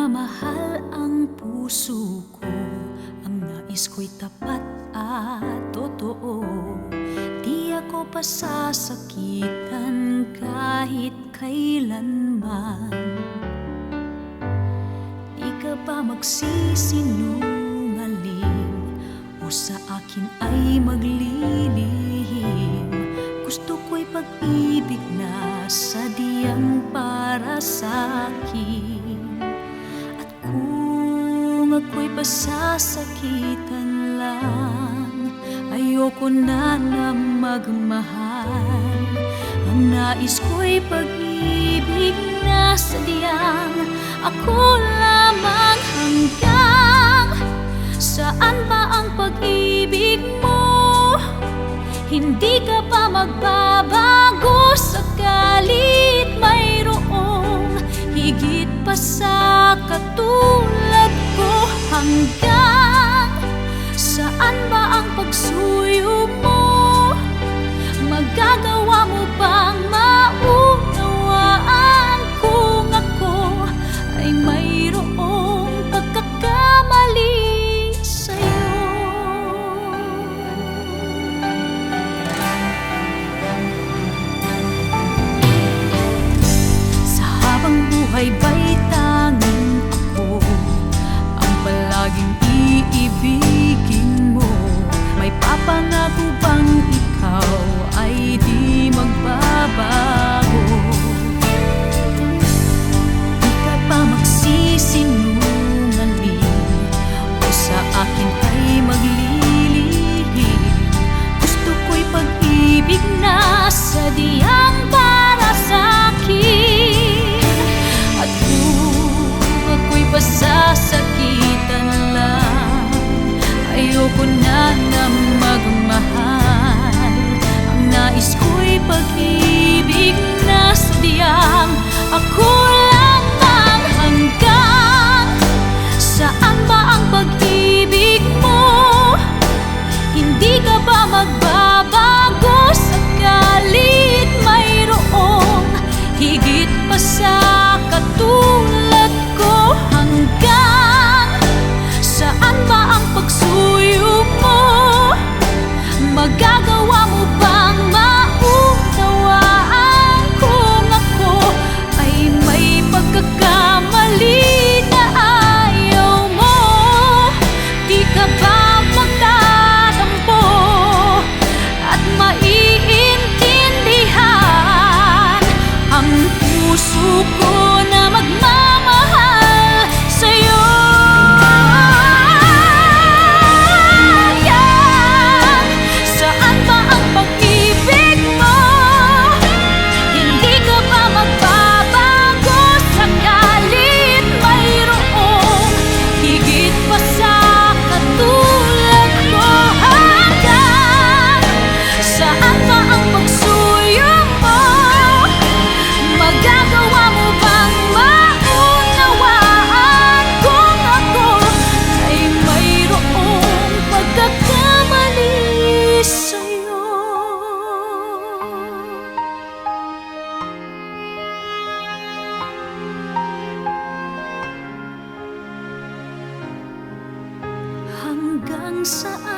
nagmamahal ang puso ko. Ang nais ko'y tapat at totoo. Di ako pasasakitan kahit kailanman. Di ka pa magsisinungaling o sa akin ay maglilihim. Gusto ko'y pag-ibig na sadyang para sa'kin. At kung ako'y pasasakitan lang, ayoko na magmahal. Ang nais ko'y pag-ibig na sadyang ako lamang. Hanggang saan ba ang pag-ibig mo? Hindi ka pa magbabago sakalit mayroong higit pa sa katulad ko. Hanggang saan ba ang pagsuyo mo? Magagawa mo bang maunawaan kung ako ay mayroong pagkakamali sa'yo? Buhay ba'y tanging ako ang palaging iibigin mo? May papangako bang ikaw ay di magbabago? Di ka pa magsisinungaling o sa akin ay maglilihim. Gusto ko'y pag-ibig na sadyang para sa'kin. Pasasakitan lang, ayoko na magmahal. Ang nais ko'y pag-ibig na sadyang ako lamang. Hanggang saan ba ang pag-ibig mo? Hindi ka ba magbabago sakalit mayroong higit pa sa katulad ko? Hanggang saan ba ang pagsuyo mo? Magagawa mo bang maunawaan kung ako ay may pagkakamali na ayaw mo? Di ka ba magtatampo at maiintindihan ang puso ko na magmamahal sa'yo? Saan ba ang pag-ibig mo? Hindi ka ba magbabago sakalit mayroong higit pa sa katulad ko? Hanggang saan ba ang pagsuyo mo? Magagawa mo bang maunawaan kung ako ay mayroong pagkakamali sa'yo? Hanggang saan